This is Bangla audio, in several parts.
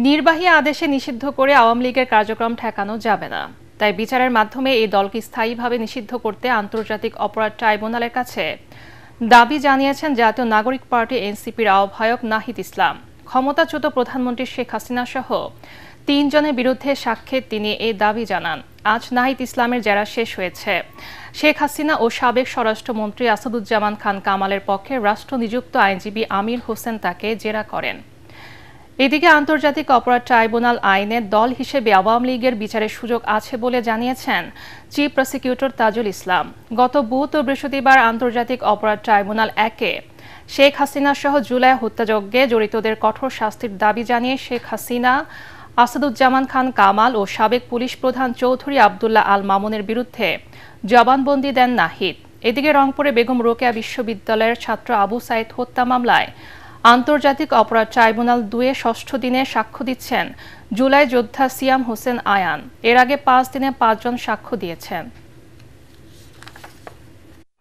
নির্বাহী আদেশে নিষিদ্ধ করে আওয়ামী লীগের কার্যক্রম ঠেকানো যাবে না, তাই বিচারের মাধ্যমে এই দলকে স্থায়ীভাবে নিষিদ্ধ করতে আন্তর্জাতিক অপরাধ ট্রাইব্যুনালের কাছে দাবি জানিয়েছেন জাতীয় নাগরিক পার্টি এনসিপির আহ্বায়ক নাহিদ ইসলাম। ক্ষমতাচ্যুত প্রধানমন্ত্রী শেখ হাসিনা সহ 3 জনের বিরুদ্ধে সাক্ষ্যে তিনি এই দাবি জানান। আজ নাহিদ ইসলামের জেরা শেষ হয়েছে। শেখ হাসিনা ও সাবেক স্বরাষ্ট্রমন্ত্রী আসাদুজ্জামান খান কামালের পক্ষে রাষ্ট্রনিযুক্ত আইনজীবী আমির হোসেন তাকে জেরা করেন। এদিকে আন্তর্জাতিক অপরাধ ট্রাইব্যুনাল আইনে দল হিসেবে আওয়ামী লীগের বিচারের সুযোগ আছে বলে জানিয়েছেন চিফ প্রসিকিউটর তাজুল ইসলাম। গত বুধ ও বৃহস্পতিবার আন্তর্জাতিক অপরাধ ট্রাইব্যুনাল 1-এ শেখ হাসিনা সহ জুলাই হত্যাযজ্ঞে জড়িতদের কঠোর শাস্তির দাবি জানিয়ে শেখ হাসিনা, আসাদুজ্জামান খান কামাল ও সাবেক পুলিশ প্রধান চৌধুরী আবদুল্লাহ আল মামুনের বিরুদ্ধে জবানবন্দি দেন নাহিদ। এদিকে রংপুরে বেগম রোকেয়া বিশ্ববিদ্যালয়ের ছাত্র আবু সাইদ হত্যা মামলায় আন্তর্জাতিক অপরাধ ট্রাইব্যুনাল 2-এ 6ষ্ঠ দিনে সাক্ষ্য দিচ্ছেন জুলাই যোদ্ধা সিয়াম হোসেন আয়ান। এর আগে 5 দিনে 5 জন সাক্ষ্য দিয়েছেন।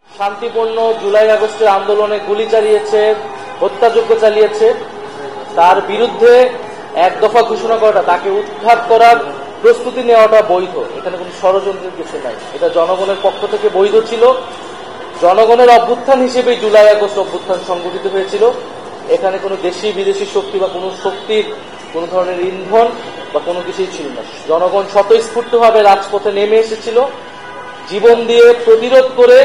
শান্তিপূর্ণ জুলাই আগস্টের আন্দোলনে গুলি চালিয়েছে, হত্যাযজ্ঞ চালিয়েছে, তার বিরুদ্ধে এক দফা ঘোষণা করাটা, তাকে উৎখাত করার প্রস্তুতি নেওয়াটা বৈধ। এখানে কোনো ষড়যন্ত্রের কিছু নাই। এটা জনগণের পক্ষ থেকে বৈধ ছিল। জনগণের অভ্যুত্থান হিসেবে জুলাই আগস্ট অভ্যুত্থান সংগঠিত হয়েছিল। এখানে কোনো দেশি বিদেশি শক্তি বা কোনো শক্তির কোনো ধরনের ইন্ধন বা কোনো কিছুই ছিল না। জনগণ স্বতঃস্ফূর্তভাবে রাজপথে নেমে এসেছিল, জীবন দিয়ে প্রতিরোধ করে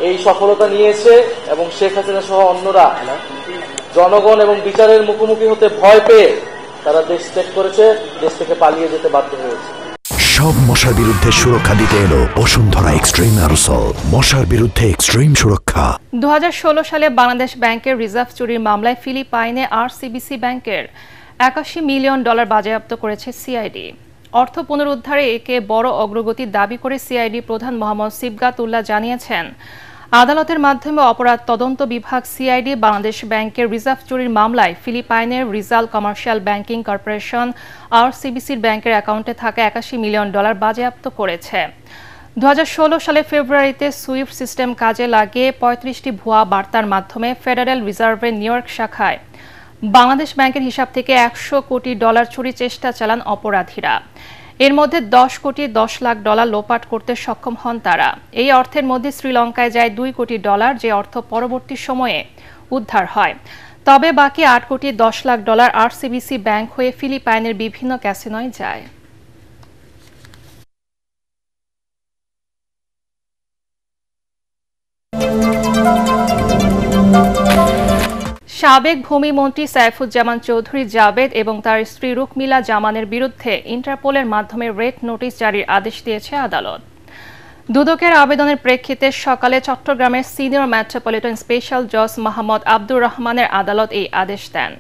এই সফলতা নিয়েছে। এবং শেখ হাসিনা সহ অন্যরা জনগণ এবং বিচারের মুখোমুখি হতে ভয় পেয়ে তারা দেশ ত্যাগ করেছে, দেশ থেকে পালিয়ে যেতে বাধ্য হয়েছে। সব মশার বিরুদ্ধে সুরক্ষা দিতে এলো বসুন্ধরা এক্সট্রিম অ্যারোসল, মশার বিরুদ্ধে এক্সট্রিম সুরক্ষা। 2016 সালে বাংলাদেশ ব্যাংকের রিজার্ভ চুরির মামলায় ফিলিপাইনে আরসিবিসি ব্যাংকের $81 মিলিয়ন বাজেয়াপ্ত করেছে সিআইডি। অর্থ পুনরুদ্ধারে একে বড় অগ্রগতি দাবি করে সিআইডি প্রধান মোহাম্মদ সিবগাত উল্লাহ জানিয়েছেন, আদালতের মাধ্যমে অপরাধ তদন্ত বিভাগ সিআইডি বাংলাদেশ ব্যাংকের রিজার্ভ চুরির মামলায় ফিলিপাইনের রিজাল কমার্শিয়াল ব্যাংকিং কর্পোরেশন আরসিবিসির ব্যাংকের অ্যাকাউন্টে থাকা $81 মিলিয়ন বাজেয়াপ্ত করেছে। 2016 সালে ফেব্রুয়ারিতে সুইফট সিস্টেম কাজে লাগিয়ে 35টি ভুয়া বার্তার মাধ্যমে ফেডারেল রিজার্ভের নিউ ইয়র্ক শাখায় বাংলাদেশ ব্যাংকের হিসাব থেকে $100 কোটি চুরির চেষ্টা চালান অপরাধীরা। এর মধ্যে $10 কোটি 10 লাখ লোপাট করতে সক্ষম হন তারা। এই অর্থের মধ্যে শ্রীলঙ্কায় যায় $2 কোটি, যে অর্থ পরবর্তী সময়ে উদ্ধার হয়। তবে বাকি $8 কোটি 10 লাখ আরসিবিসি ব্যাংক হয়ে ফিলিপাইনের বিভিন্ন ক্যাসিনোয় যায়। সাবেক ভূমিমন্ত্রী সাইফুজ্জামান চৌধুরী জাবেদ এবং তার স্ত্রী রুকমিলা জামানের বিরুদ্ধে ইন্টারপোলের মাধ্যমে রেড নোটিশ জারির আদেশ দিয়েছে আদালত। দুদকের আবেদনের প্রেক্ষিতে সকালে চট্টগ্রামের সিনিয়র মেট্রোপলিটন স্পেশাল জজ মোহাম্মদ আব্দুর রহমানের আদালত এই আদেশ দেন।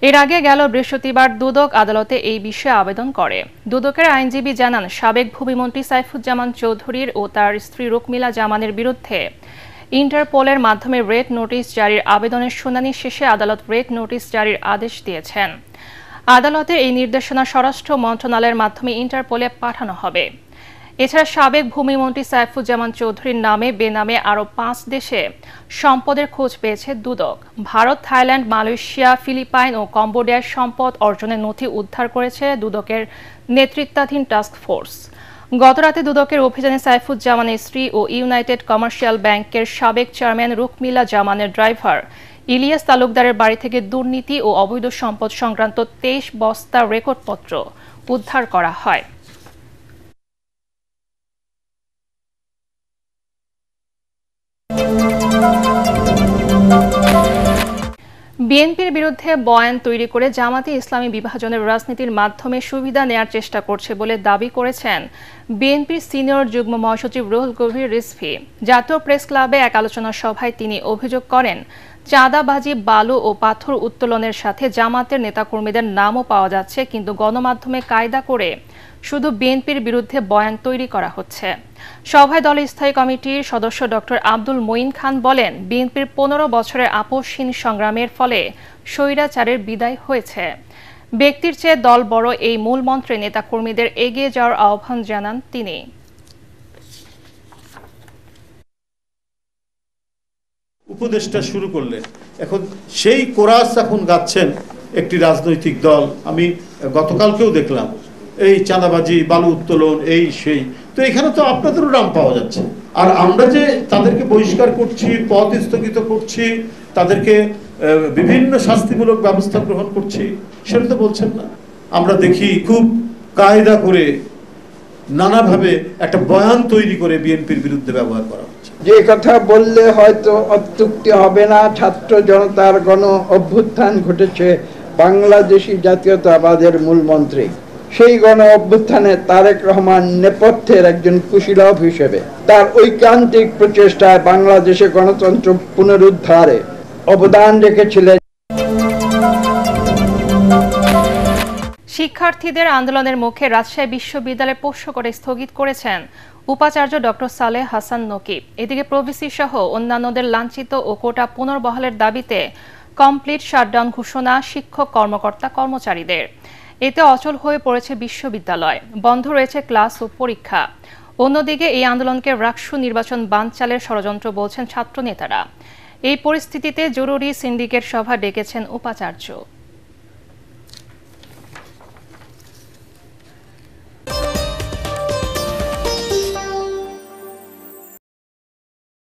এর আগে গেল বৃহস্পতিবার দুদক আদালতে এই বিষয়ে আবেদন করে। দুদকের আইনজীবী জানান, সাবেক ভূমিমন্ত্রী সাইফুজ্জামান চৌধুরীর ও তার স্ত্রী রুকমিলা জামানের বিরুদ্ধে ইন্টারপোলের মাধ্যমে রেড নোটিশ জারির আবেদনের শুনানি শেষে আদালত রেড নোটিশ জারির আদেশ দিয়েছেন। আদালতের এই নির্দেশনা স্বরাষ্ট্র মন্ত্রণালয়ের মাধ্যমে ইন্টারপোলে পাঠানো হবে। এছাড়া সাবেক ভূমিমন্ত্রী সাইফুজ্জামান চৌধুরীর নামে বেনামে আরও 5 দেশে সম্পদের খোঁজ পেয়েছে দুদক। ভারত, থাইল্যান্ড, মালয়েশিয়া, ফিলিপাইন ও কম্বোডিয়ার সম্পদ অর্জনের নথি উদ্ধার করেছে দুদকের নেতৃত্বাধীন টাস্ক ফোর্স। গতরাতে দুদকের অভিযানে সাইফুজ্জামানের স্ত্রী ও ইউনাইটেড কমার্শিয়াল ব্যাংকের সাবেক চেয়ারম্যান রুকমিলা জামানের ড্রাইভার ইলিয়াস তালুকদারের বাড়ি থেকে দুর্নীতি ও অবৈধ সম্পদ সংক্রান্ত 23 বস্তা রেকর্ডপত্র উদ্ধার করা হয়। বিএনপির বিরুদ্ধে বয়ান তৈরি করে জামাতে ইসলামী বিভাজনের রাজনীতির মাধ্যমে সুবিধা নেয়ার চেষ্টা করছে বলে দাবি করেছেন বিএনপির সিনিয়র যুগ্ম মহাসচিব রুহুল কবির রিজভী। জাতীয় প্রেস ক্লাবে এক আলোচনা সভায় তিনি অভিযোগ করেন, চাঁদাবাজি, বালু ও পাথর উত্তোলনের সাথে জামাতের নেতাকর্মীদের নামও পাওয়া যাচ্ছে, কিন্তু গণমাধ্যমে কায়দা করে শুধু বিএনপির বিরুদ্ধে বয়ান তৈরি করা হচ্ছে। সভায় দলের স্থায়ী কমিটির সদস্য ডক্টর আব্দুল মঈন খান বলেন, বিএনপির 15 বছরের আপোষহীন সংগ্রামের ফলে স্বৈরাচারের বিদায় হয়েছে। ব্যক্তির চেয়ে দল বড়, এই মূল মন্ত্রে নেতাকর্মীদের এগিয়ে যাওয়ার আহ্বান জানান তিনি। উপদেষ্টা শুরু করলেন, এখন সেই কোরাস এখন গাচ্ছেন একটি রাজনৈতিক দল। আমি গতকালকেও দেখলাম এই চাঁদাবাজি, বালু উত্তোলন, এই সেই। তো এখানে তো আপনাদেরও নাম পাওয়া যাচ্ছে। আর আমরা যে তাদেরকে বহিষ্কার করছি, পদ স্থগিত করছি, তাদেরকে বিভিন্ন শাস্তিমূলক ব্যবস্থা গ্রহণ করছি, সেটা তো বলছেন না। আমরা দেখি খুব কায়দা করে নানাভাবে একটা বয়ান তৈরি করে বিএনপির বিরুদ্ধে ব্যবহার করা হচ্ছে। যে কথা বললে হয়তো অত্যুক্তি হবে না, ছাত্র জনতার গণ অভ্যুত্থান ঘটেছে বাংলাদেশি জাতীয়তাবাদের মূলমন্ত্রী। সেই গণ অভ্যুত্থানে তারেক রহমান নেপথ্যের একজন কুশীলব হিসেবে তার ঐকান্তিক প্রচেষ্টায় বাংলাদেশে গণতন্ত্র পুনরুদ্ধারে অবদান রেখেছিলেন। শিক্ষার্থীদের আন্দোলনের মুখে রাজশাহী বিশ্ববিদ্যালয়ের পোষ্য করে স্থগিত করেছেন উপাচার্য ডক্টর সালেহ হাসান নকিব। এদিকে প্রভিসি সহ অন্যান্যদের লাঞ্ছিত ও কোটা পুনর্বহালের দাবিতে কমপ্লিট শাটডাউন ঘোষণা শিক্ষক কর্মকর্তা কর্মচারীদের। এতে অচল হয়ে পড়েছে বিশ্ববিদ্যালয়, বন্ধ রয়েছে ক্লাস ও পরীক্ষা। অন্যদিকে এই আন্দোলনকে রাকসু নির্বাচন বানচালের ষড়যন্ত্র বলছেন ছাত্র নেতারা। এই পরিস্থিতিতে জরুরি সিন্ডিকেট সভা ডেকেছেন উপাচার্য।